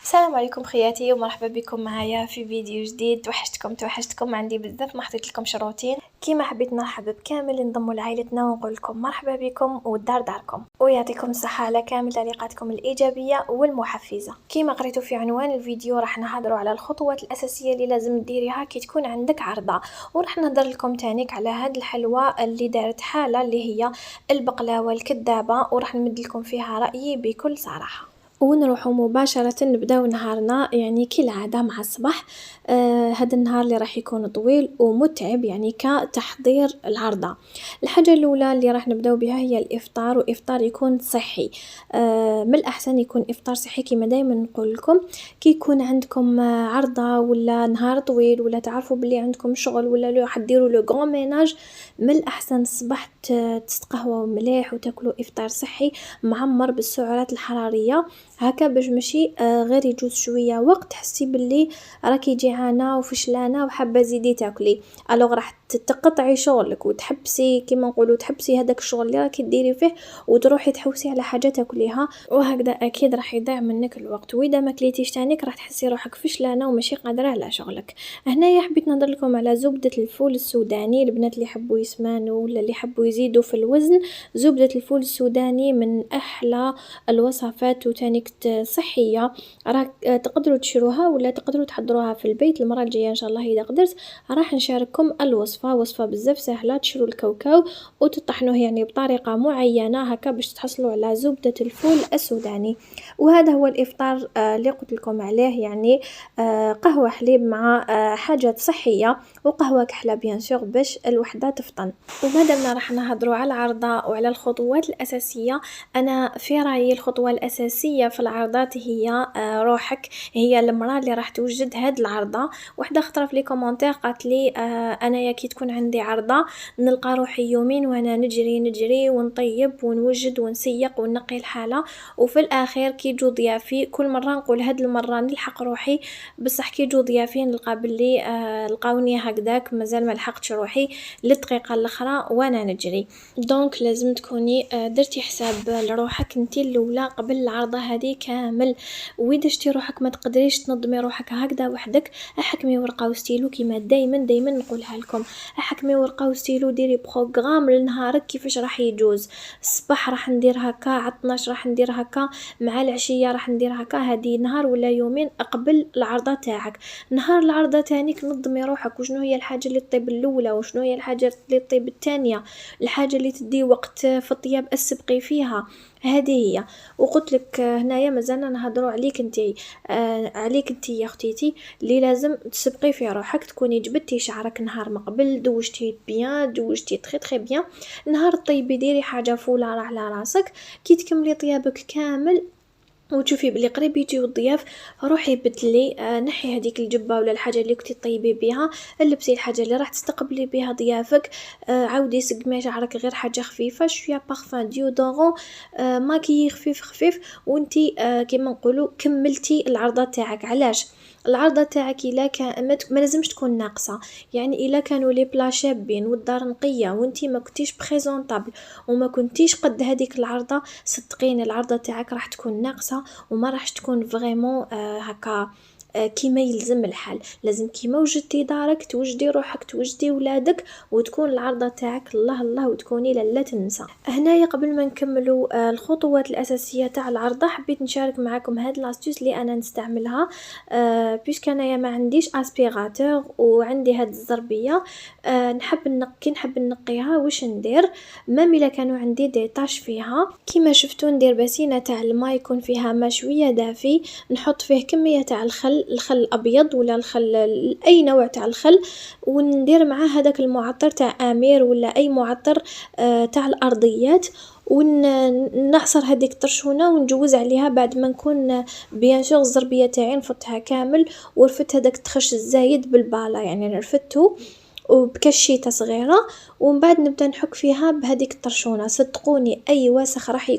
السلام عليكم خياتي ومرحبا بكم معايا في فيديو جديد. توحشتكم عندي بزاف، ما حطيت لكم شروطين. كيما حبيت نرحب بكامل اللي انضموا لعائلتنا ونقول لكم مرحبا بكم والدار داركم، ويعطيكم الصحه على كامل تعليقاتكم الايجابيه والمحفزه. كيما قريتوا في عنوان الفيديو راح نهضروا على الخطوات الاساسيه اللي لازم ديريها كي تكون عندك عرضه، وراح نهضر لكم تانيك على هاد الحلوى اللي دارت حاله اللي هي البقلاوه الكذابه، وراح نمد لكم فيها رايي بكل صراحه. ونروحوا مباشرة نبداو نهارنا يعني كالعادة مع الصباح. هذا النهار اللي راح يكون طويل ومتعب يعني كتحضير العرضة. الحاجة الأولى اللي راح نبداو بها هي الإفطار، وإفطار يكون صحي. من الأحسن يكون إفطار صحي كما دايما نقول لكم. كي يكون عندكم عرضة ولا نهار طويل ولا تعرفوا بلي عندكم شغل ولا لو حديروا لو غران ميناج، من الأحسن الصباح تتقهووا مليح وتاكلوا إفطار صحي معمر بالسعرات الحرارية، هكا باش ماشي غير يجوز شويه وقت تحسي باللي راكي جيعانه وفشلانه وحابه زيدي تاكلي، الوغ راح تقطعي شغلك وتحبسي كيما نقولوا تحبسي هذاك الشغل اللي راكي ديري فيه وتروحي تحوسي على حاجه تاكليها، وهكذا اكيد راح يضيع منك الوقت، واذا ما كليتيش تانيك راح تحسي روحك فشلانه وماشي قادره على شغلك. هنايا حبيت نهضر لكم على زبده الفول السوداني. البنات اللي يحبوا يسمانوا ولا اللي يحبوا يزيدوا في الوزن، زبده الفول السوداني من احلى الوصفات وتانيك صحيه. راك تقدروا تشروها ولا تقدروا تحضروها في البيت. المره الجايه ان شاء الله اذا قدرت راح نشارككم الوصفه، وصفه بزاف سهله. تشروا الكاوكاو وتطحنوه يعني بطريقه معينه هكا باش تحصلوا على زبده الفول السوداني. وهذا هو الافطار اللي قلت لكم عليه، يعني قهوه حليب مع حاجات صحيه وقهوه كحله بيان سور باش الوحده تفطن. ومادامنا راح نهضروا على العرضه وعلى الخطوات الاساسيه، انا في رايي الخطوه الاساسيه في العرضات هي روحك، هي المراه اللي راح توجد هاد العرضه. وحده خطره في لي كومونتير قالت لي انايا كي تكون عندي عرضه نلقى روحي يومين وانا نجري ونطيب ونوجد ونسيق ونقي الحاله، وفي الاخير كي يجوا ضيافي كل مره نقول هاد المره نلحق روحي، بصح كي يجوا ضيافي نلقى باللي لقاوني هكذاك مازال ما لحقتش روحي للدقيقه الاخرى وانا نجري. دونك لازم تكوني درتي حساب لروحك انتي الاولى قبل العرضه هذه كامل. واذا شتي روحك ما تقدريش تنظمي روحك هكذا وحدك، احكمي ورقه وستيلو كيما دايما نقولها لكم. احكمي ورقه وستيلو، ديري بروغرام لنهارك كيفاش راح يجوز. الصباح راح ندير هكا، على 12 راح ندير هكا، مع العشيه راح ندير هكا. هذه نهار ولا يومين قبل العرضه تاعك. نهار العرضه تانيك نظمي روحك، وشنو هي الحاجه اللي تطيب الاولى وشنو هي الحاجه اللي تطيب الثانيه، الحاجه اللي تدي وقت في الطياب السبقي فيها، هذه هي. وقلت لك هنايا مازالنا نهضروا عليك انتي، عليك انتي يا اختيتي اللي لازم تسبقي في روحك، تكوني جبدتي شعرك نهار ما قبل، دوجتي بيان، دوجتي تري بيان. نهار طيبي ديري حاجه فوله على راسك، كي تكملي طيابك كامل وتشوفي بلي قريب يجيو الضياف، روحي بدلي نحي هذيك الجبه ولا الحاجه اللي كنتي طيبي بها، لبسي الحاجه اللي راح تستقبلي بها ضيافك. عاودي سقمي شعرك غير حاجه خفيفه، شويه بارفان ديودورون، ماكي خفيف وانتي كيما نقولوا كملتي العرضه تاعك. علاش العرضه تاعك الا كانت ما لازمش تكون ناقصه، يعني الا كانوا لي بلا شابين والدار نقيه وانتي ما كنتيش بريزونطابل وما كنتيش قد هذيك العرضه، صدقيني العرضه تاعك راح تكون ناقصه وما راح تكون فريمون هكا كيما يلزم الحال. لازم كيما وجدتي دارك توجدي روحك توجدي ولادك، وتكون العرضه تاعك الله وتكوني لا تنسى. هنايا قبل ما نكملوا الخطوات الاساسيه تاع العرضه، حبيت نشارك معكم هاد لاستيوس اللي انا نستعملها. بيسك انايا ما عنديش اسبيراتور وعندي هاد الزربيه، نحب نقيها واش ندير. مام الا كانوا عندي دي طاش فيها كيما شفتوا ندير بسينه تاع الماء يكون فيها ما شويه دافي، نحط فيه كميه تاع الخل الابيض ولا الخل اي نوع تاع الخل، وندير معاه هذاك المعطر تاع امير ولا اي معطر تاع الارضيات، ونعصر هذيك الطرشونه ونجوز عليها بعد ما نكون بيان سور الزربيه تاعي نفضها كامل ورفدت هذاك التخش الزايد بالباله، يعني رفدته وبكشيته صغيرة، ومن بعد نبدا نحك فيها بهذيك الطرشونه. صدقوني اي وسخ راح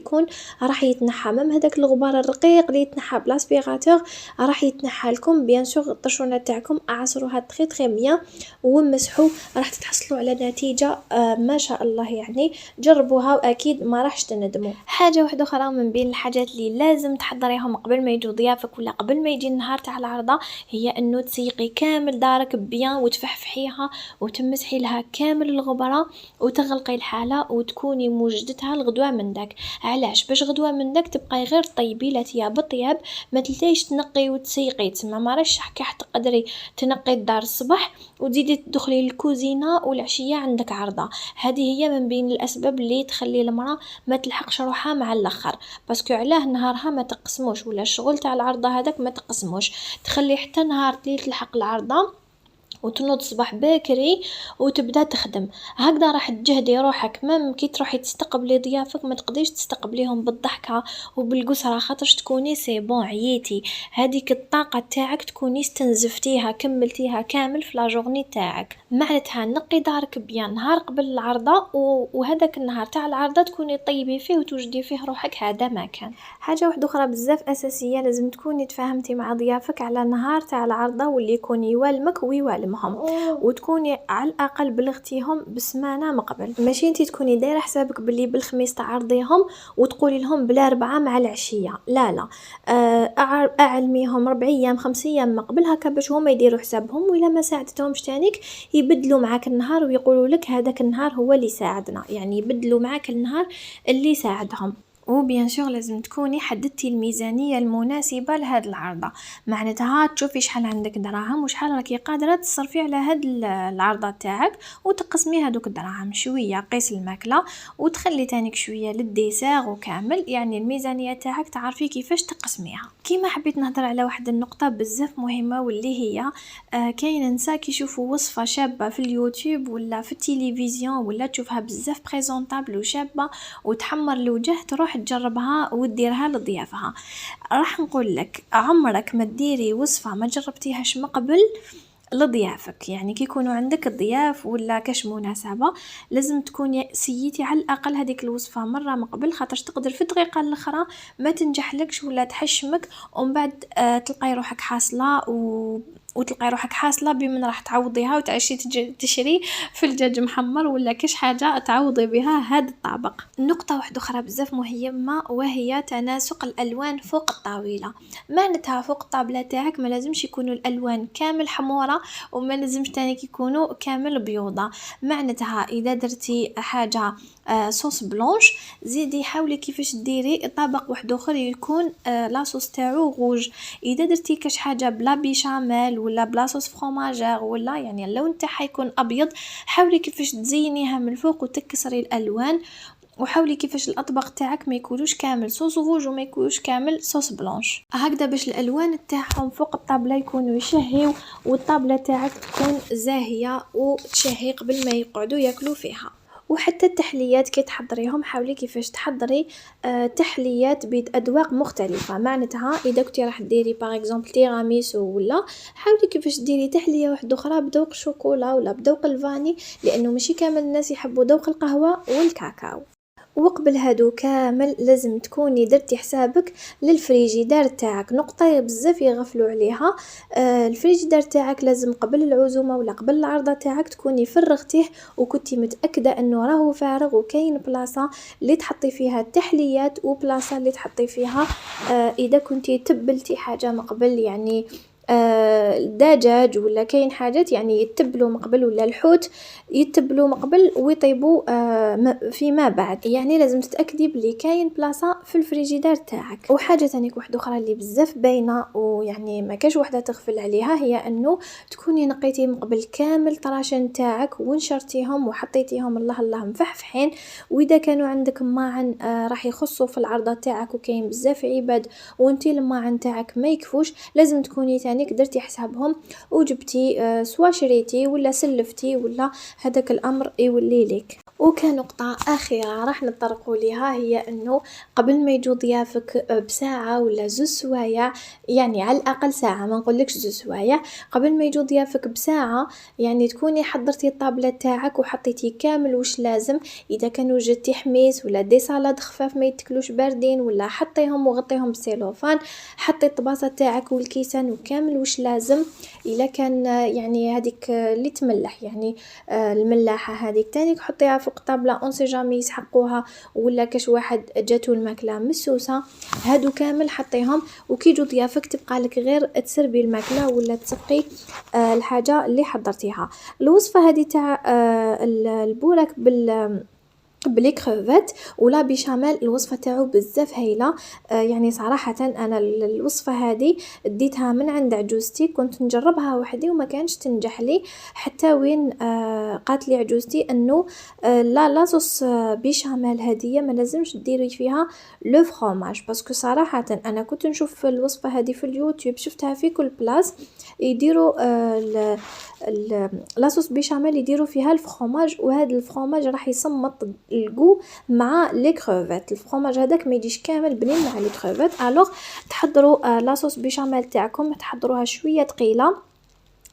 يتنحى، مام هذاك الغبار الرقيق اللي يتنحى بلاسبيغاتور راح يتنحى لكم. بيان سور الطرشونه تاعكم اعصروها تري تري بيان ومسحوا، راح تتحصلوا على نتيجه ما شاء الله. يعني جربوها واكيد ما راحش تندموا. حاجه واحده اخرى من بين الحاجات اللي لازم تحضريهم قبل ما يجوا ضيافك ولا قبل ما يجي النهار تاع العرضه، هي انه تسيقي كامل دارك بيان وتفحفحيها وتمسحي لها كامل الغبره وتغلقي الحاله وتكوني موجدتها الغدوه من داك. علاش؟ باش غدوه من داك تبقاي غير طيبي لا تياب الطياب، ما تلتيش تنقي وتسيقي تما. ما راش كاع تقدري تنقي الدار الصباح وتزيدي تدخلي للكوزينه والعشيه عندك عرضه. هذه هي من بين الاسباب اللي تخلي المراه ما تلحقش روحها مع الاخر، باسكو علاه نهارها ما تقسموش ولا الشغل تاع العرضه هذاك ما تقسموش، تخلي حتى نهار اللي تلحق العرضه وتنوض صباح باكري وتبدا تخدم. هكذا راح تجهدي روحك. مام كي تروحي تستقبلي ضيافك ما تقدريش تستقبليهم بالضحكه وبالقسره، خاطرش تكوني سي بون عييتي، هذيك الطاقه تاعك تكوني استنزفتيها كملتيها كامل في لا جورني تاعك. معناتها نقي دارك بيان نهار قبل العرضه وهذاك النهار تاع العرضه تكوني طيبي فيه وتوجدي فيه روحك. هذا ما كان. حاجه واحده اخرى بزاف اساسيه، لازم تكوني تفاهمتي مع ضيافك على نهار تاع العرضه واللي يكون يوالمك ويوالمهم، وتكوني على الاقل بلغتيهم بسمانه من قبل. ماشي انتي تكوني دايره حسابك باللي بالخميس تعرضيهم وتقولي لهم بلا 4 مع العشيه، لا لا، اعلميهم 4 ايام 5 ايام من قبل هكا باش هما يديروا حسابهم، ولا ما ساعدتهمش تانيك يبدلوا معاك النهار ويقولوا لك هذاك النهار هو اللي ساعدنا، يعني يبدلوا معاك النهار اللي ساعدهم. وبيان سور لازم تكوني حددتي الميزانيه المناسبه لهاد العرضه، معناتها تشوفي شحال عندك دراهم وشحال راكي قادره تصرفي على هاد العرضه تاعك، وتقسمي هادوك الدراهم شويه قيس الماكله وتخلي تانيك شويه للديسير وكامل. يعني الميزانيه تاعك تعرفي كيفاش تقسميها. كيما حبيت نهضر على واحد النقطه بزاف مهمه، واللي هي كاين نساء كيشوفوا وصفه شابه في اليوتيوب ولا في التلفزيون ولا تشوفها بزاف بريزونطابل وشابه وتحمر الوجه، تروح تجربها وديرها لضيافها. راح نقول لك عمرك ما تديري وصفه ما جربتيهاش من قبل لضيافك. يعني كي يكونوا عندك الضياف ولا كاش مناسبه لازم تكوني سيتي على الاقل هذيك الوصفه مره من قبل، خاطرش تقدر في الدقيقه الاخرى ما تنجحلكش ولا تحشمك، ومن بعد تلقاي روحك حاصله وتلقاي روحك حاصله بمن راح تعوضيها وتعيشي تشري في الدجاج محمر ولا كاش حاجه تعوضي بها هذا الطبق. نقطه واحده اخرى بزاف مهمه وهي تناسق الالوان فوق الطاوله. معناتها فوق الطابله تاعك ما لازمش يكونوا الالوان كامل حموره وما لازمش تاني يكونوا كامل بيوضه. معناتها اذا درتي حاجه صوص بلونش، زيدي حاولي كيفاش ديري طبق واحد اخر يكون لاصوص تاعو غوج. اذا درتي كاش حاجه بلا بيشاميل ولا بلا صوص فروماجير ولا يعني اللون تاعها يكون ابيض، حاولي كيفاش تزينيها من الفوق وتكسري الالوان، وحاولي كيفاش الاطباق تاعك ما يكونوش كامل صوص غوج وما يكونوش كامل صوص بلونش، هكذا باش الالوان تاعهم فوق الطابله يكونوا يشهيو والطابله تاعك تكون زاهيه وتشهي قبل ما يقعدوا ياكلوا فيها. وحتى التحليات كي تحضريهم حاولي كيفاش تحضري تحليات بأذواق مختلفة. معناتها اذا كنتي راح ديري باغ اكزومبل تيراميسو ولا، حاولي كيفاش ديري تحليه واحده اخرى بذوق الشوكولا ولا بذوق الفاني، لانه ماشي كامل الناس يحبوا ذوق القهوه والكاكاو. وقبل هادو كامل لازم تكوني درتي حسابك للفريجيدار تاعك. نقطة بزاف يغفلوا عليها، الفريجيدار تاعك لازم قبل العزومة ولا قبل العرضة تاعك تكوني فرغتيه وكنتي متأكدة انه راهو فارغ، وكاين بلاصة اللي تحطي فيها التحليات وبلاصة اللي تحطي فيها اذا كنتي تبلتي حاجة من قبل، يعني الدجاج ولا كاين حاجات يعني يتبلوا مقبل ولا الحوت يتبلوا مقبل ويطيبوا فيما بعد. يعني لازم تتاكدي بلي كاين بلاصه في الفريجيدار تاعك. وحاجه ثانيه واحده اخرى اللي بزاف باينه ويعني ما كاش وحده تغفل عليها، هي انه تكوني نقيتي مقبل كامل طراشن تاعك ونشرتيهم وحطيتيهم الله الله مفحفحين. واذا كانوا عندك ماعن راح يخصوا في العرضه تاعك وكاين بزاف عباد وانتي الماعن تاعك ما يكفوش، لازم تكوني تاني تليفونك درتي حسابهم وجبتي سوا شريتي ولا سلفتي ولا هذاك الامر يولي لك. وكنقطة أخيرة راح نطرقوا ليها هي أنه قبل ما يجوا ضيافك بساعة ولا زوج سوايع، يعني على الأقل ساعة، ما نقولكش زوج سوايع، قبل ما يجوا ضيافك بساعة يعني تكوني حضرتي الطابلة تاعك وحطيتي كامل وش لازم. إذا كان وجدتي حميس ولا دي سالاد خفاف ما يتكلوش باردين ولا حطيهم وغطيهم بسيلوفان، حطي الطباسة تاعك والكيسان وكامل وش لازم. إلا كان يعني هذيك اللي تملح يعني الملاحة هذيك تانيك حطيها فوق الطابلة اون سي جامي يسحقوها ولا كاش واحد جاتو الماكلة مسوسة، هادو كامل حطيهم. وكي يجوا ضيافك تبقى لك غير تسربي الماكلة ولا تسقي الحاجة اللي حضرتيها. الوصفة هذه تاع البوراك بلي كروفات ولا بيشاميل الوصفه تاعو بزاف هايله. يعني صراحه انا الوصفه هذه ديتها من عند عجوزتي، كنت نجربها وحدي وما كانش تنجح لي، حتى وين قالت لي عجوزتي انه لا صوص بيشاميل هذه ما لازمش ديري فيها لو فرomاج، باسكو صراحه انا كنت نشوف الوصفه هذه في اليوتيوب، شفتها في كل بلاص يديروا لاصوص بيشاميل يديروا فيها الفرomاج، وهذا الفرomاج راح يصمت الجو مع لي كروفات. الفرomاج هذاك ما يجيش كامل بنين مع لي كروفات. الوغ تحضروا لاصوص بيشاميل تاعكم تحضروها شويه ثقيله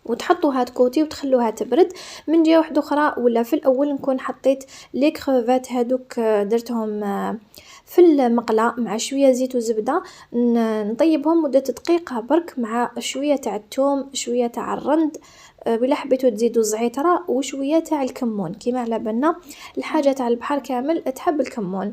وتحطوها تكوتي وتخلوها تبرد. من جهه واحده اخرى ولا في الاول نكون حطيت لي كروفات هذوك درتهم في المقله مع شويه زيت وزبده، نطيبهم مده دقيقه برك مع شويه تاع الثوم شويه تاع الرند، بلا حبيتو تزيدوا الزعتره وشويه تاع الكمون كيما على بالنا الحاجه تاع البحر كامل تحب الكمون.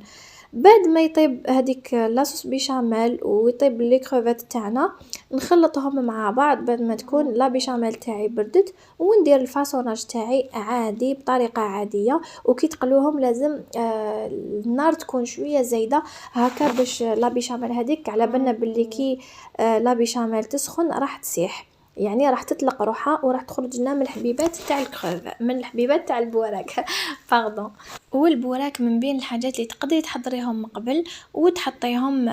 بعد ما يطيب هذيك لاصوص بيشاميل ويطيب لي كروفات تاعنا نخلطهم مع بعض بعد ما تكون لا بيشاميل تاعي بردت، وندير الفاصوناج تاعي عادي بطريقه عاديه. وكي تقلوهم لازم النار تكون شويه زايده هكا باش لا بيشاميل هذيك على بالنا باللي كي لا بيشاميل تسخن راح تسيح، يعني راح تطلق روحها وراح تخرج لنا من الحبيبات تاع الكروف من الحبيبات تاع البوراك باردون. والبوراك من بين الحاجات اللي تقدري تحضريهم من قبل وتحطيهم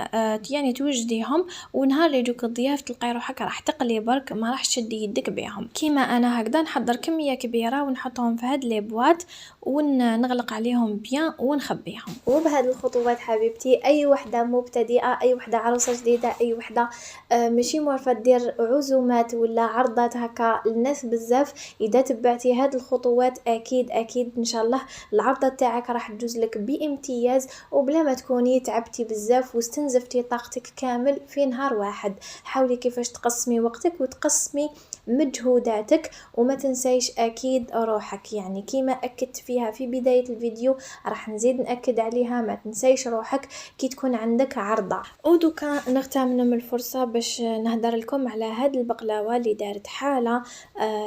يعني توجديهم، ونهار اللي يجوك الضياف تلقاي روحك راح تقلي برك ما راح تشدي يدك بيهم. كيما انا هكذا نحضر كميه كبيره ونحطهم في هاد لي بواط ونغلق عليهم بيان ونخبيهم. وبهذه الخطوات حبيبتي اي وحده مبتدئه، اي وحده عروسه جديده، اي وحده ماشي معرفه دير عزومات ولا عرضات هكا الناس بزاف، اذا تبعتي هاد الخطوات اكيد ان شاء الله العرضه تاعك راح تجوز لك بامتياز وبلا ما تكوني تعبتي بزاف واستنزفتي طاقتك كامل في نهار واحد. حاولي كيفاش تقسمي وقتك وتقسمي مجهوداتك وما تنسيش اكيد روحك، يعني كيما اكدت فيها في بداية الفيديو راح نزيد نأكد عليها، ما تنسيش روحك كي تكون عندك عرضة. ودوكا نغتنم الفرصة باش نهدر لكم على هاد البقلاوة اللي دارت حالة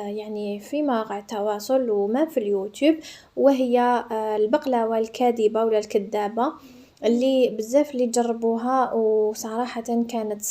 يعني في مواقع التواصل وما في اليوتيوب، وهي البقلاوة الكاذبة ولا الكذابة اللي بزاف اللي جربوها وصراحة كانت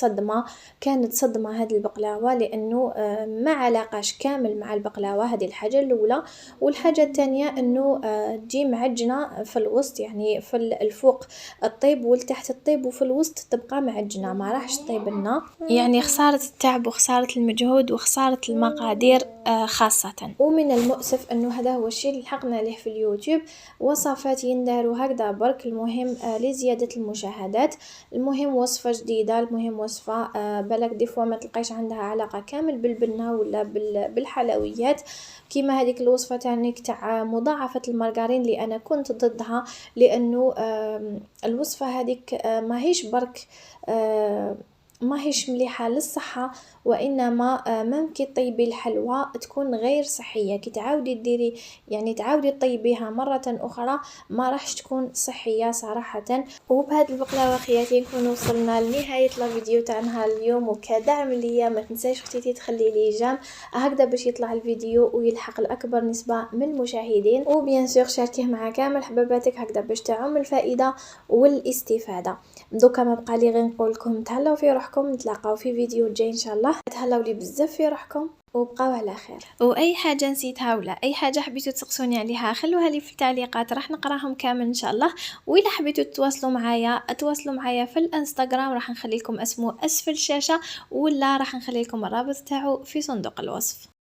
صدمة هذه البقلاوة، لأنه ما علاقاش كامل مع البقلاوة. هذه الحاجة الأولى. والحاجة الثانية أنه تجي معجنة في الوسط، يعني في الفوق الطيب والتحت الطيب وفي الوسط تبقى معجنة ما راحش طيب لنا، يعني خسارة التعب وخسارة المجهود وخسارة المقادير خاصة. ومن المؤسف أنه هذا هو الشيء اللي لحقنا له في اليوتيوب، وصفات ينداروا هكذا برك، المهم لزيادة المشاهدات، المهم وصفة جديدة، المهم وصفة بالك دي فوا ما تلقايش عندها علاقة كامل بالبنة ولا بالحلويات، كيما هذيك الوصفة تاعنيك تاع مضاعفة المارغرين اللي أنا كنت ضدها، لأنه الوصفة هذيك ماهيش برك ماهيش مليحة للصحة، وإنما ممكن طيبي الحلوى تكون غير صحية. كي تعاودي ديري يعني تعاودي طيبيها مرة أخرى ما راحش تكون صحية صراحة. وبهذا البقلاوة خياتي نكون وصلنا لنهاية الفيديو تاع نهار اليوم، وكدعم ليا ما تنساش اختيتي تخلي لي جام هكذا باش يطلع الفيديو ويلحق الأكبر نسبة من المشاهدين، وبيان سور شاركيه مع كامل حباباتك هكذا باش تعم الفائدة والاستفادة. دوكا ما بقى لي غير نقول لكم تهلاو في روحكم روحكم، نتلاقاو في فيديو جاي ان شاء الله. تهلاو لي بزاف في روحكم وبقاو على خير. واي حاجه نسيتها ولا اي حاجه حبيتوا تسقسوني عليها خلوها لي في التعليقات، راح نقراهم كامل ان شاء الله. واذا حبيتوا تتواصلوا معايا في الانستغرام، راح نخلي لكم اسمه اسفل الشاشه، ولا راح نخلي لكم الرابط تاعو في صندوق الوصف.